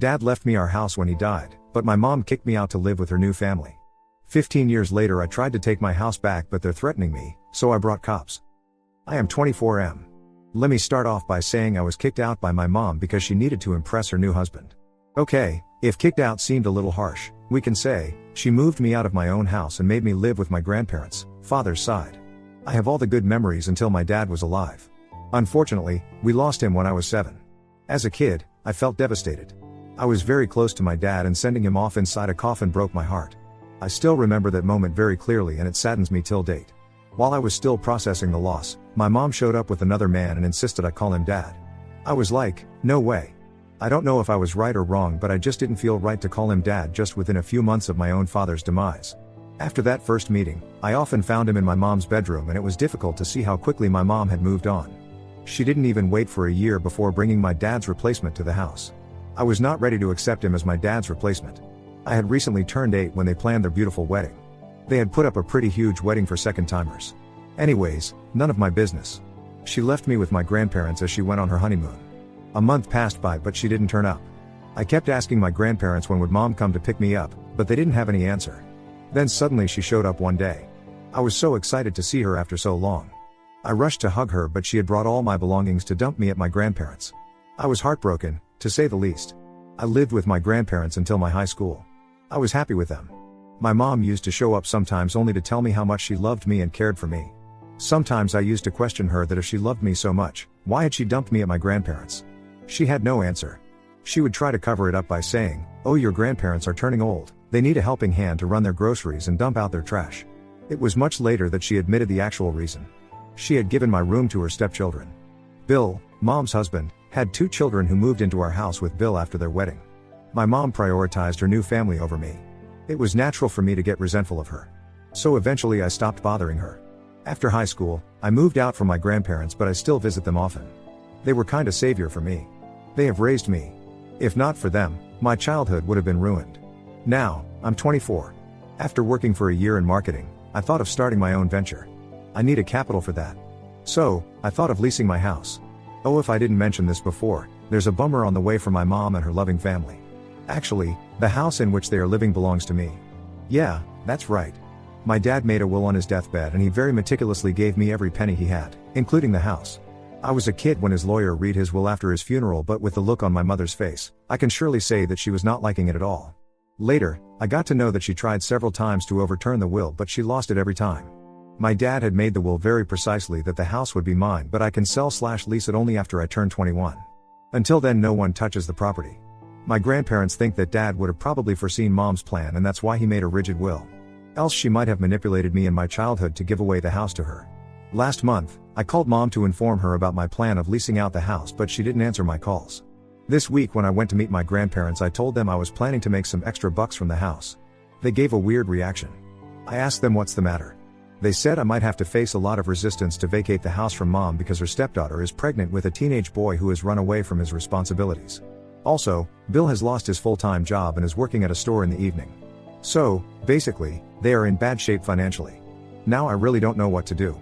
Dad left me our house when he died, but my mom kicked me out to live with her new family. 15 years later I tried to take my house back, but they're threatening me, so I brought cops. I am 24M. Let me start off by saying I was kicked out by my mom because she needed to impress her new husband. Okay, if kicked out seemed a little harsh, we can say, she moved me out of my own house and made me live with my grandparents, father's side. I have all the good memories until my dad was alive. Unfortunately, we lost him when I was 7. As a kid, I felt devastated. I was very close to my dad, and sending him off inside a coffin broke my heart. I still remember that moment very clearly, and it saddens me till date. While I was still processing the loss, my mom showed up with another man and insisted I call him dad. I was like, no way. I don't know if I was right or wrong, but I just didn't feel right to call him dad just within a few months of my own father's demise. After that first meeting, I often found him in my mom's bedroom, and it was difficult to see how quickly my mom had moved on. She didn't even wait for a year before bringing my dad's replacement to the house. I was not ready to accept him as my dad's replacement. I had recently turned 8 when they planned their beautiful wedding. They had put up a pretty huge wedding for second-timers. Anyways, none of my business. She left me with my grandparents as she went on her honeymoon. A month passed by, but she didn't turn up. I kept asking my grandparents when would mom come to pick me up, but they didn't have any answer. Then suddenly she showed up one day. I was so excited to see her after so long. I rushed to hug her, but she had brought all my belongings to dump me at my grandparents'. I was heartbroken, to say the least. I lived with my grandparents until my high school. I was happy with them. My mom used to show up sometimes only to tell me how much she loved me and cared for me. Sometimes I used to question her that if she loved me so much, why had she dumped me at my grandparents'? She had no answer. She would try to cover it up by saying, "Oh, your grandparents are turning old, they need a helping hand to run their groceries and dump out their trash." It was much later that she admitted the actual reason. She had given my room to her stepchildren. Bill, mom's husband, had 2 children who moved into our house with Bill after their wedding. My mom prioritized her new family over me. It was natural for me to get resentful of her. So eventually I stopped bothering her. After high school, I moved out from my grandparents, but I still visit them often. They were kinda savior for me. They have raised me. If not for them, my childhood would have been ruined. Now, I'm 24. After working for a year in marketing, I thought of starting my own venture. I need a capital for that. So, I thought of leasing my house. Oh, if I didn't mention this before, there's a bummer on the way for my mom and her loving family. Actually, the house in which they are living belongs to me. Yeah, that's right. My dad made a will on his deathbed, and he very meticulously gave me every penny he had, including the house. I was a kid when his lawyer read his will after his funeral, but with the look on my mother's face, I can surely say that she was not liking it at all. Later, I got to know that she tried several times to overturn the will, but she lost it every time. My dad had made the will very precisely that the house would be mine, but I can sell/lease it only after I turn 21. Until then, no one touches the property. My grandparents think that dad would have probably foreseen mom's plan, and that's why he made a rigid will. Else she might have manipulated me in my childhood to give away the house to her. Last month, I called mom to inform her about my plan of leasing out the house, but she didn't answer my calls. This week when I went to meet my grandparents, I told them I was planning to make some extra bucks from the house. They gave a weird reaction. I asked them what's the matter. They said I might have to face a lot of resistance to vacate the house from mom because her stepdaughter is pregnant with a teenage boy who has run away from his responsibilities. Also, Bill has lost his full-time job and is working at a store in the evening. So, basically, they are in bad shape financially. Now I really don't know what to do.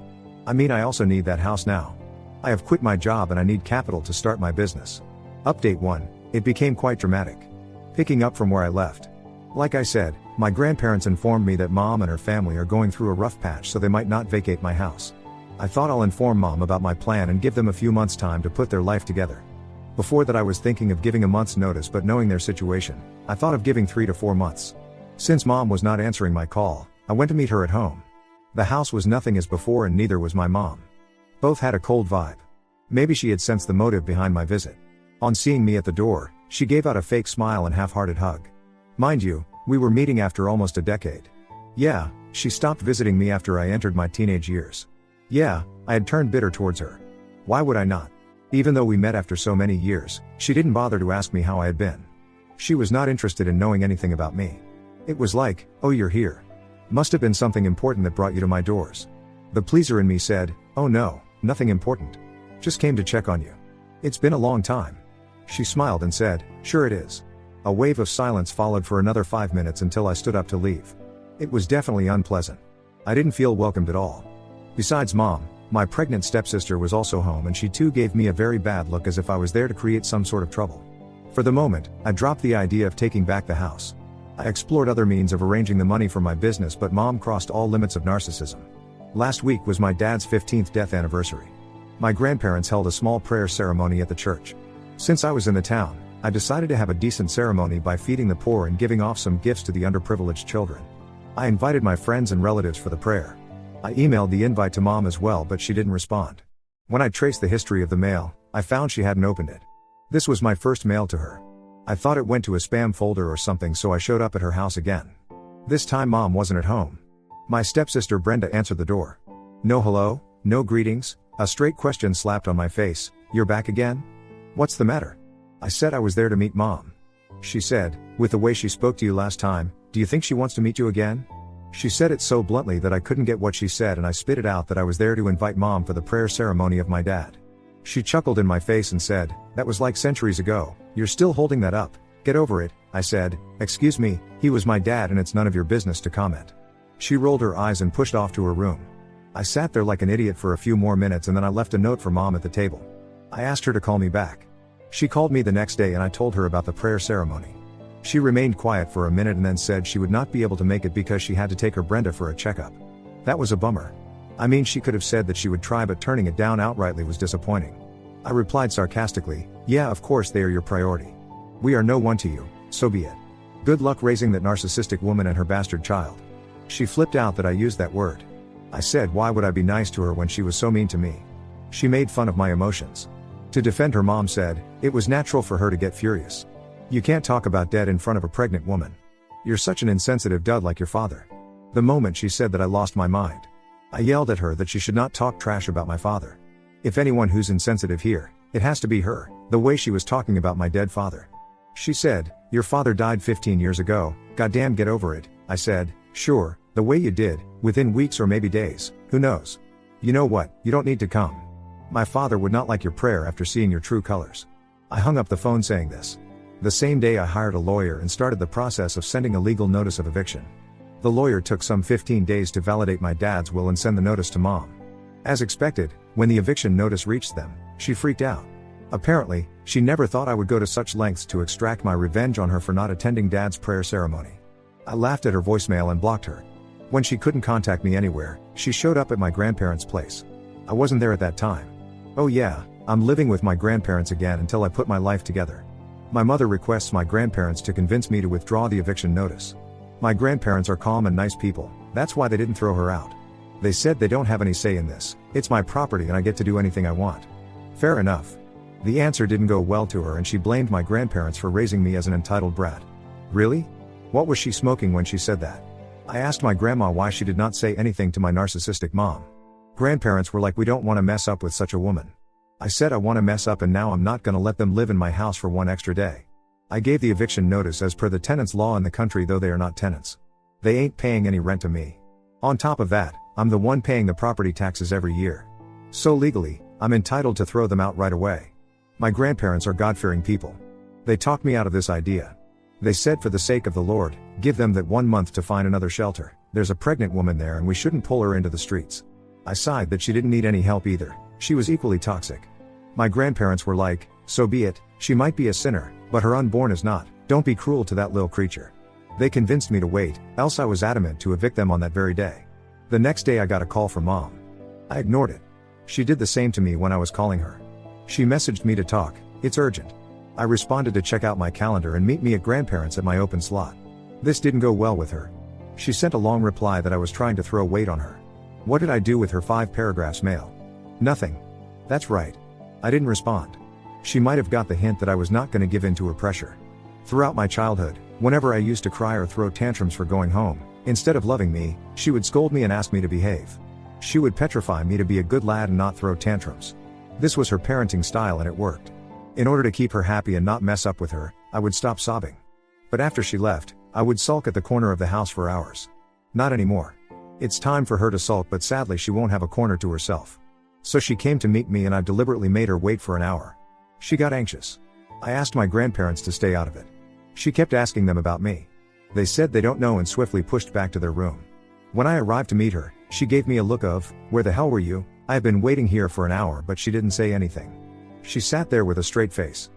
I mean, I also need that house now. I have quit my job and I need capital to start my business. Update 1, it became quite dramatic. Picking up from where I left. Like I said, my grandparents informed me that mom and her family are going through a rough patch, so they might not vacate my house. I thought I'll inform mom about my plan and give them a few months' time to put their life together. Before that I was thinking of giving a month's notice, but knowing their situation, I thought of giving 3 to 4 months. Since mom was not answering my call, I went to meet her at home. The house was nothing as before, and neither was my mom. Both had a cold vibe. Maybe she had sensed the motive behind my visit. On seeing me at the door, she gave out a fake smile and half-hearted hug. Mind you, we were meeting after almost a decade. Yeah, she stopped visiting me after I entered my teenage years. Yeah, I had turned bitter towards her. Why would I not? Even though we met after so many years, she didn't bother to ask me how I had been. She was not interested in knowing anything about me. It was like, "Oh, you're here. Must have been something important that brought you to my doors." The pleaser in me said, "Oh no, nothing important. Just came to check on you. It's been a long time." She smiled and said, "Sure it is." A wave of silence followed for another 5 minutes until I stood up to leave. It was definitely unpleasant. I didn't feel welcomed at all. Besides mom, my pregnant stepsister was also home, and she too gave me a very bad look, as if I was there to create some sort of trouble. For the moment, I dropped the idea of taking back the house. I explored other means of arranging the money for my business, but mom crossed all limits of narcissism. Last week was my dad's 15th death anniversary. My grandparents held a small prayer ceremony at the church. Since I was in the town, I decided to have a decent ceremony by feeding the poor and giving off some gifts to the underprivileged children. I invited my friends and relatives for the prayer. I emailed the invite to mom as well, but she didn't respond. When I traced the history of the mail, I found she hadn't opened it. This was my first mail to her. I thought it went to a spam folder or something, so I showed up at her house again. This time mom wasn't at home. My stepsister Brenda answered the door. No hello, no greetings, a straight question slapped on my face. You're back again? What's the matter? I said I was there to meet mom. She said, with the way she spoke to you last time, do you think she wants to meet you again? She said it so bluntly that I couldn't get what she said, and I spit it out that I was there to invite mom for the prayer ceremony of my dad. She chuckled in my face and said, that was like centuries ago, you're still holding that up, get over it. I said, excuse me, he was my dad and it's none of your business to comment. She rolled her eyes and pushed off to her room. I sat there like an idiot for a few more minutes and then I left a note for mom at the table. I asked her to call me back. She called me the next day and I told her about the prayer ceremony. She remained quiet for a minute and then said she would not be able to make it because she had to take her Brenda for a checkup. That was a bummer. I mean, she could have said that she would try, but turning it down outrightly was disappointing. I replied sarcastically, yeah, of course they are your priority. We are no one to you, so be it. Good luck raising that narcissistic woman and her bastard child. She flipped out that I used that word. I said, why would I be nice to her when she was so mean to me? She made fun of my emotions. To defend her, mom said, it was natural for her to get furious. You can't talk about dead in front of a pregnant woman. You're such an insensitive dud like your father. The moment she said that, I lost my mind. I yelled at her that she should not talk trash about my father. If anyone who's insensitive here, it has to be her, the way she was talking about my dead father. She said, your father died 15 years ago, goddamn get over it. I said, sure, the way you did, within weeks or maybe days, who knows? You know what, you don't need to come. My father would not like your prayer after seeing your true colors. I hung up the phone saying this. The same day I hired a lawyer and started the process of sending a legal notice of eviction. The lawyer took some 15 days to validate my dad's will and send the notice to mom. As expected, when the eviction notice reached them, she freaked out. Apparently, she never thought I would go to such lengths to extract my revenge on her for not attending dad's prayer ceremony. I laughed at her voicemail and blocked her. When she couldn't contact me anywhere, she showed up at my grandparents' place. I wasn't there at that time. Oh yeah, I'm living with my grandparents again until I put my life together. My mother requests my grandparents to convince me to withdraw the eviction notice. My grandparents are calm and nice people, that's why they didn't throw her out. They said they don't have any say in this, it's my property and I get to do anything I want. Fair enough. The answer didn't go well to her and she blamed my grandparents for raising me as an entitled brat. Really? What was she smoking when she said that? I asked my grandma why she did not say anything to my narcissistic mom. Grandparents were like, we don't want to mess up with such a woman. I said I want to mess up and now I'm not gonna let them live in my house for one extra day. I gave the eviction notice as per the tenants law in the country, though they are not tenants. They ain't paying any rent to me. On top of that, I'm the one paying the property taxes every year. So legally, I'm entitled to throw them out right away. My grandparents are God-fearing people. They talked me out of this idea. They said, for the sake of the Lord, give them that 1 month to find another shelter. There's a pregnant woman there and we shouldn't pull her into the streets. I sighed that she didn't need any help either. She was equally toxic. My grandparents were like, so be it, she might be a sinner, but her unborn is not. Don't be cruel to that little creature. They convinced me to wait, else I was adamant to evict them on that very day. The next day I got a call from mom. I ignored it. She did the same to me when I was calling her. She messaged me to talk, it's urgent. I responded to check out my calendar and meet me at grandparents at my open slot. This didn't go well with her. She sent a long reply that I was trying to throw weight on her. What did I do with her 5 paragraphs mail? Nothing. That's right. I didn't respond. She might have got the hint that I was not going to give in to her pressure. Throughout my childhood, whenever I used to cry or throw tantrums for going home, instead of loving me, she would scold me and ask me to behave. She would petrify me to be a good lad and not throw tantrums. This was her parenting style and it worked. In order to keep her happy and not mess up with her, I would stop sobbing. But after she left, I would sulk at the corner of the house for hours. Not anymore. It's time for her to sulk, but sadly she won't have a corner to herself. So she came to meet me and I deliberately made her wait for an hour. She got anxious. I asked my grandparents to stay out of it. She kept asking them about me. They said they don't know and swiftly pushed back to their room. When I arrived to meet her, she gave me a look of, where the hell were you? I have been waiting here for an hour, but she didn't say anything. She sat there with a straight face.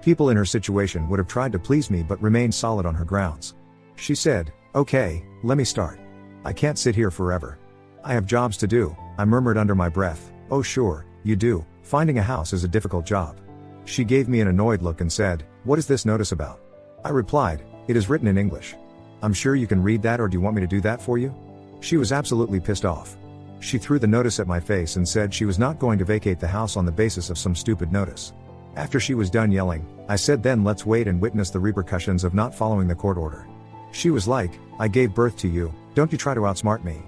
People in her situation would have tried to please me but remained solid on her grounds. She said, "Okay, let me start. I can't sit here forever. I have jobs to do," I murmured under my breath. "Oh sure, you do, finding a house is a difficult job." She gave me an annoyed look and said, "What is this notice about?" I replied, "It is written in English. I'm sure you can read that, or do you want me to do that for you?" She was absolutely pissed off. She threw the notice at my face and said she was not going to vacate the house on the basis of some stupid notice. After she was done yelling, I said, "Then let's wait and witness the repercussions of not following the court order." She was like, "I gave birth to you, don't you try to outsmart me.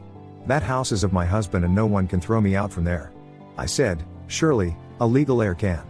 That house is of my husband and no one can throw me out from there." I said, "Surely, a legal heir can."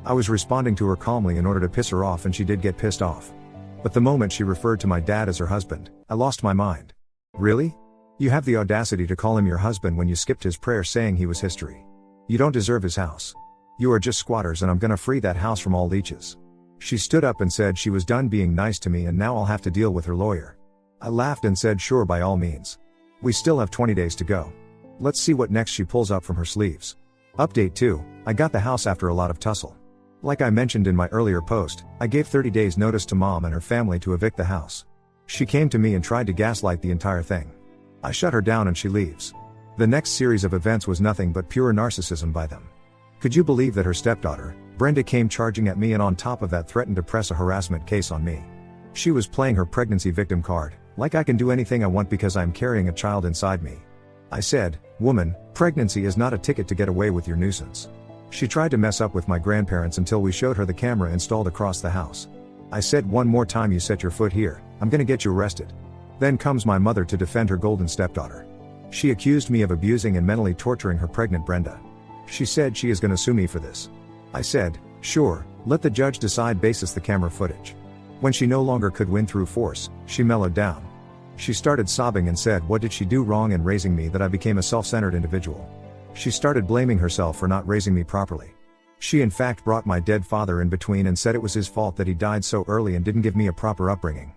I was responding to her calmly in order to piss her off, and she did get pissed off. But the moment she referred to my dad as her husband, I lost my mind. Really? You have the audacity to call him your husband when you skipped his prayer saying he was history. You don't deserve his house. You are just squatters, and I'm gonna free that house from all leeches. She stood up and said she was done being nice to me and now I'll have to deal with her lawyer. I laughed and said sure, by all means. We still have 20 days to go. Let's see what next she pulls up from her sleeves. Update 2, I got the house after a lot of tussle. Like I mentioned in my earlier post, I gave 30 days notice to mom and her family to evict the house. She came to me and tried to gaslight the entire thing. I shut her down and she leaves. The next series of events was nothing but pure narcissism by them. Could you believe that her stepdaughter, Brenda, came charging at me and on top of that threatened to press a harassment case on me? She was playing her pregnancy victim card, like I can do anything I want because I'm carrying a child inside me. I said, "Woman, pregnancy is not a ticket to get away with your nuisance." She tried to mess up with my grandparents until we showed her the camera installed across the house. I said, "One more time you set your foot here, I'm gonna get you arrested." Then comes my mother to defend her golden stepdaughter. She accused me of abusing and mentally torturing her pregnant Brenda. She said she is gonna sue me for this. I said, "Sure, let the judge decide basis the camera footage." When she no longer could win through force, she mellowed down. She started sobbing and said what did she do wrong in raising me that I became a self-centered individual. She started blaming herself for not raising me properly. She in fact brought my dead father in between and said it was his fault that he died so early and didn't give me a proper upbringing.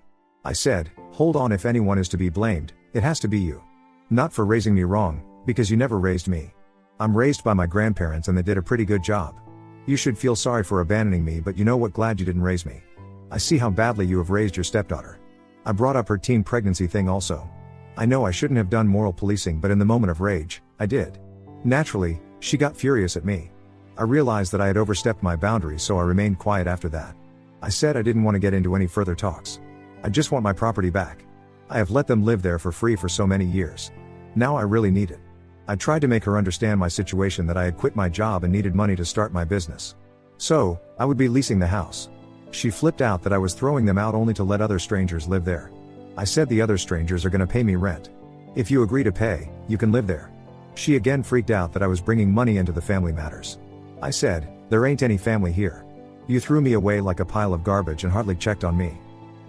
I said, "Hold on, if anyone is to be blamed, it has to be you. Not for raising me wrong, because you never raised me. I'm raised by my grandparents and they did a pretty good job. You should feel sorry for abandoning me, but you know what, glad you didn't raise me. I see how badly you have raised your stepdaughter." I brought up her teen pregnancy thing also. I know I shouldn't have done moral policing, but in the moment of rage, I did. Naturally, she got furious at me. I realized that I had overstepped my boundaries, so I remained quiet after that. I said I didn't want to get into any further talks. I just want my property back. I have let them live there for free for so many years. Now I really need it. I tried to make her understand my situation, that I had quit my job and needed money to start my business. So, I would be leasing the house. She flipped out that I was throwing them out only to let other strangers live there. I said the other strangers are gonna pay me rent. If you agree to pay, you can live there. She again freaked out that I was bringing money into the family matters. I said, "There ain't any family here. You threw me away like a pile of garbage and hardly checked on me.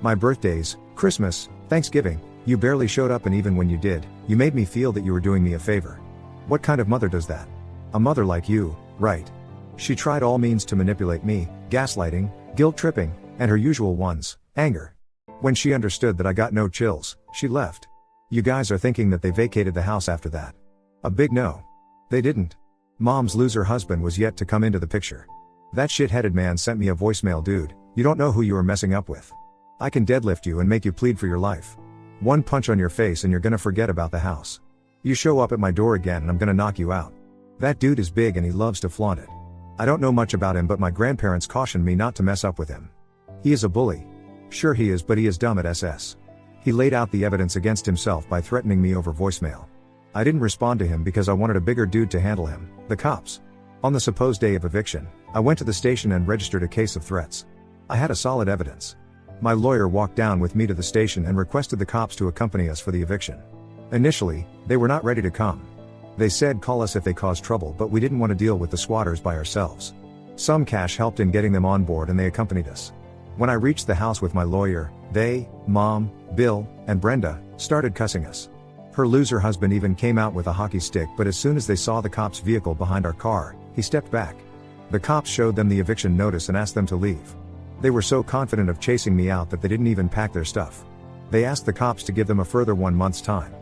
My birthdays, Christmas, Thanksgiving, you barely showed up, and even when you did, you made me feel that you were doing me a favor. What kind of mother does that? A mother like you, right?" She tried all means to manipulate me, gaslighting, guilt-tripping, and her usual ones, anger. When she understood that I got no chills, she left. You guys are thinking that they vacated the house after that. A big no. They didn't. Mom's loser husband was yet to come into the picture. That shit-headed man sent me a voicemail, "Dude, you don't know who you are messing up with. I can deadlift you and make you plead for your life. One punch on your face and you're gonna forget about the house. You show up at my door again and I'm gonna knock you out." That dude is big and he loves to flaunt it. I don't know much about him, but my grandparents cautioned me not to mess up with him. He is a bully. Sure he is, but he is dumb at SS. He laid out the evidence against himself by threatening me over voicemail. I didn't respond to him because I wanted a bigger dude to handle him, the cops. On the supposed day of eviction, I went to the station and registered a case of threats. I had a solid evidence. My lawyer walked down with me to the station and requested the cops to accompany us for the eviction. Initially, they were not ready to come. They said call us if they caused trouble, but we didn't want to deal with the squatters by ourselves. Some cash helped in getting them on board and they accompanied us. When I reached the house with my lawyer, they, Mom, Bill, and Brenda, started cussing us. Her loser husband even came out with a hockey stick, but as soon as they saw the cops' vehicle behind our car, he stepped back. The cops showed them the eviction notice and asked them to leave. They were so confident of chasing me out that they didn't even pack their stuff. They asked the cops to give them a further 1 month's time.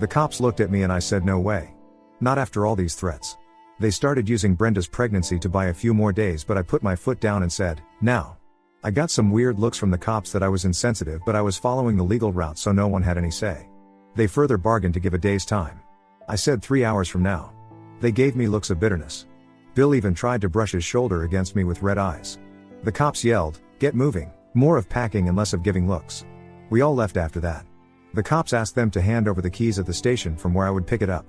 The cops looked at me and I said no way. Not after all these threats. They started using Brenda's pregnancy to buy a few more days, but I put my foot down and said, "Now. I got some weird looks from the cops that I was insensitive, but I was following the legal route, so no one had any say. They further bargained to give a day's time. I said 3 hours from now. They gave me looks of bitterness. Bill even tried to brush his shoulder against me with red eyes. The cops yelled, "Get moving," more of packing and less of giving looks. We all left after that. The cops asked them to hand over the keys at the station from where I would pick it up.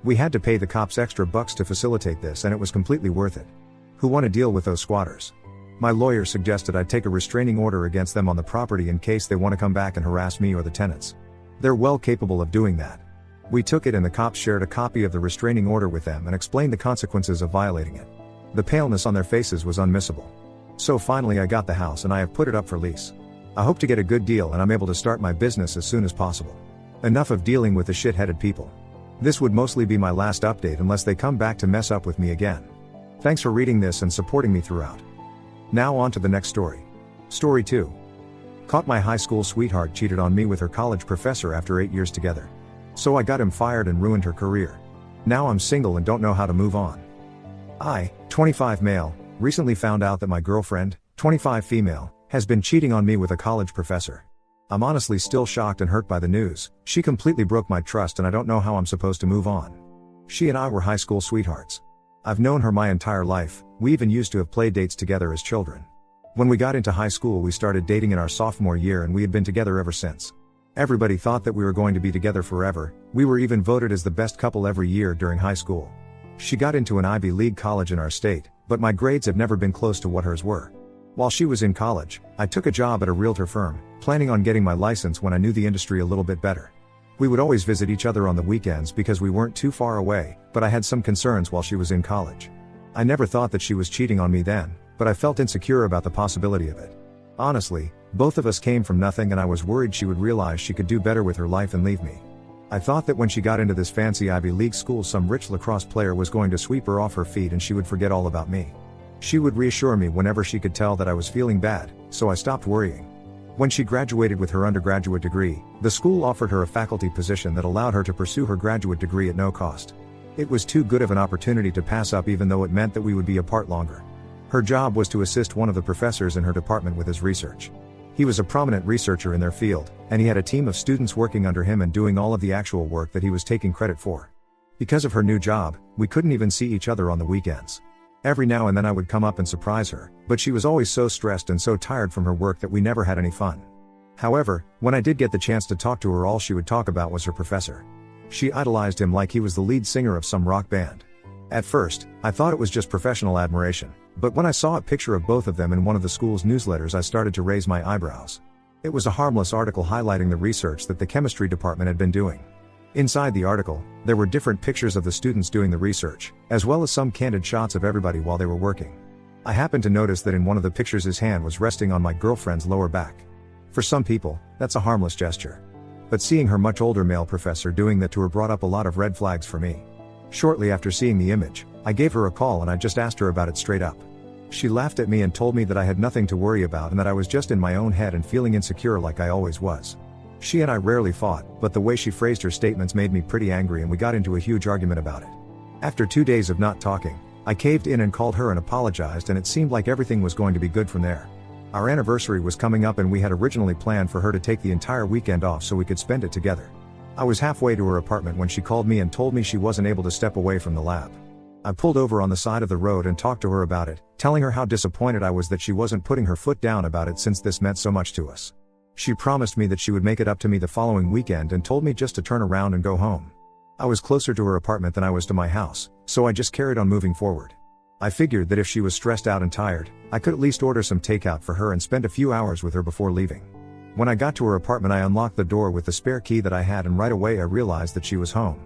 We had to pay the cops extra bucks to facilitate this, and it was completely worth it. Who want to deal with those squatters? My lawyer suggested I take a restraining order against them on the property in case they want to come back and harass me or the tenants. They're well capable of doing that. We took it, and the cops shared a copy of the restraining order with them and explained the consequences of violating it. The paleness on their faces was unmissable. So finally I got the house, and I have put it up for lease. I hope to get a good deal and I'm able to start my business as soon as possible. Enough of dealing with the shit-headed people. This would mostly be my last update unless they come back to mess up with me again. Thanks for reading this and supporting me throughout. Now on to the next story. Story 2. Caught my high school sweetheart cheated on me with her college professor after 8 years together. So I got him fired and ruined her career. Now I'm single and don't know how to move on. I, 25 male, recently found out that my girlfriend, 25 female, has been cheating on me with a college professor. I'm honestly still shocked and hurt by the news. She completely broke my trust and I don't know how I'm supposed to move on. She and I were high school sweethearts. I've known her my entire life. We even used to have play dates together as children. When we got into high school, we started dating in our sophomore year and we had been together ever since. Everybody thought that we were going to be together forever. We were even voted as the best couple every year during high school. She got into an Ivy League college in our state, but my grades have never been close to what hers were. While she was in college, I took a job at a realtor firm, planning on getting my license when I knew the industry a little bit better. We would always visit each other on the weekends because we weren't too far away, but I had some concerns while she was in college. I never thought that she was cheating on me then, but I felt insecure about the possibility of it. Honestly, both of us came from nothing and I was worried she would realize she could do better with her life and leave me. I thought that when she got into this fancy Ivy League school, some rich lacrosse player was going to sweep her off her feet and she would forget all about me. She would reassure me whenever she could tell that I was feeling bad, so I stopped worrying. When she graduated with her undergraduate degree, the school offered her a faculty position that allowed her to pursue her graduate degree at no cost. It was too good of an opportunity to pass up, even though it meant that we would be apart longer. Her job was to assist one of the professors in her department with his research. He was a prominent researcher in their field, and he had a team of students working under him and doing all of the actual work that he was taking credit for. Because of her new job, we couldn't even see each other on the weekends. Every now and then I would come up and surprise her, but she was always so stressed and so tired from her work that we never had any fun. However, when I did get the chance to talk to her, all she would talk about was her professor. She idolized him like he was the lead singer of some rock band. At first, I thought it was just professional admiration, but when I saw a picture of both of them in one of the school's newsletters, I started to raise my eyebrows. It was a harmless article highlighting the research that the chemistry department had been doing. Inside the article, there were different pictures of the students doing the research, as well as some candid shots of everybody while they were working. I happened to notice that in one of the pictures his hand was resting on my girlfriend's lower back. For some people, that's a harmless gesture. But seeing her much older male professor doing that to her brought up a lot of red flags for me. Shortly after seeing the image, I gave her a call and I just asked her about it straight up. She laughed at me and told me that I had nothing to worry about and that I was just in my own head and feeling insecure like I always was. She and I rarely fought, but the way she phrased her statements made me pretty angry and we got into a huge argument about it. After 2 days of not talking, I caved in and called her and apologized, and it seemed like everything was going to be good from there. Our anniversary was coming up and we had originally planned for her to take the entire weekend off so we could spend it together. I was halfway to her apartment when she called me and told me she wasn't able to step away from the lab. I pulled over on the side of the road and talked to her about it, telling her how disappointed I was that she wasn't putting her foot down about it since this meant so much to us. She promised me that she would make it up to me the following weekend and told me just to turn around and go home. I was closer to her apartment than I was to my house, so I just carried on moving forward. I figured that if she was stressed out and tired, I could at least order some takeout for her and spend a few hours with her before leaving. When I got to her apartment, I unlocked the door with the spare key that I had, and right away I realized that she was home.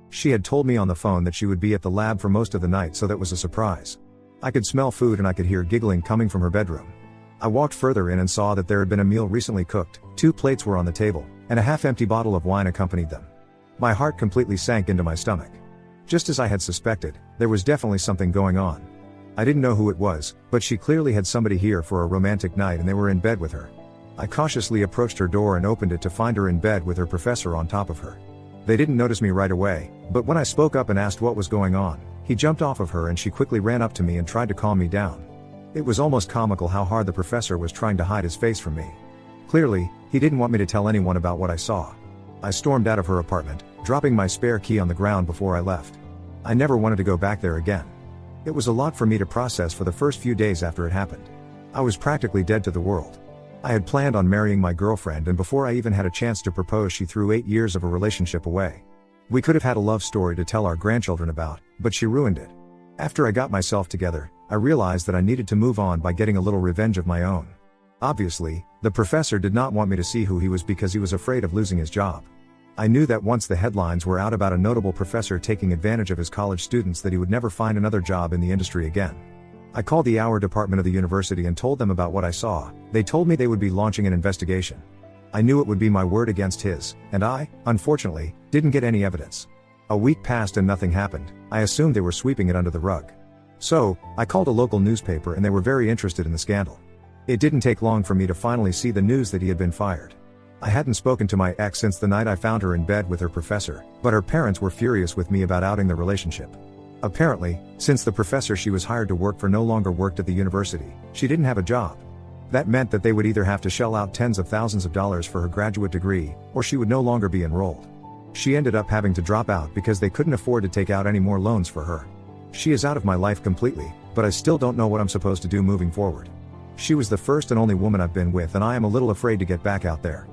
She had told me on the phone that she would be at the lab for most of the night, so that was a surprise. I could smell food and I could hear giggling coming from her bedroom. I walked further in and saw that there had been a meal recently cooked, 2 plates were on the table, and a half-empty bottle of wine accompanied them. My heart completely sank into my stomach. Just as I had suspected, there was definitely something going on. I didn't know who it was, but she clearly had somebody here for a romantic night and they were in bed with her. I cautiously approached her door and opened it to find her in bed with her professor on top of her. They didn't notice me right away, but when I spoke up and asked what was going on, he jumped off of her and she quickly ran up to me and tried to calm me down. It was almost comical how hard the professor was trying to hide his face from me. Clearly, he didn't want me to tell anyone about what I saw. I stormed out of her apartment, dropping my spare key on the ground before I left. I never wanted to go back there again. It was a lot for me to process for the first few days after it happened. I was practically dead to the world. I had planned on marrying my girlfriend, and before I even had a chance to propose, she threw 8 years of a relationship away. We could have had a love story to tell our grandchildren about, but she ruined it. After I got myself together, I realized that I needed to move on by getting a little revenge of my own. Obviously, the professor did not want me to see who he was because he was afraid of losing his job. I knew that once the headlines were out about a notable professor taking advantage of his college students, that he would never find another job in the industry again. I called the hour department of the university and told them about what I saw. They told me they would be launching an investigation. I knew it would be my word against his, and I, unfortunately, didn't get any evidence. A week passed and nothing happened. I assumed they were sweeping it under the rug. So, I called a local newspaper and they were very interested in the scandal. It didn't take long for me to finally see the news that he had been fired. I hadn't spoken to my ex since the night I found her in bed with her professor, but her parents were furious with me about outing the relationship. Apparently, since the professor she was hired to work for no longer worked at the university, she didn't have a job. That meant that they would either have to shell out tens of thousands of dollars for her graduate degree, or she would no longer be enrolled. She ended up having to drop out because they couldn't afford to take out any more loans for her. She is out of my life completely, but I still don't know what I'm supposed to do moving forward. She was the first and only woman I've been with, and I am a little afraid to get back out there.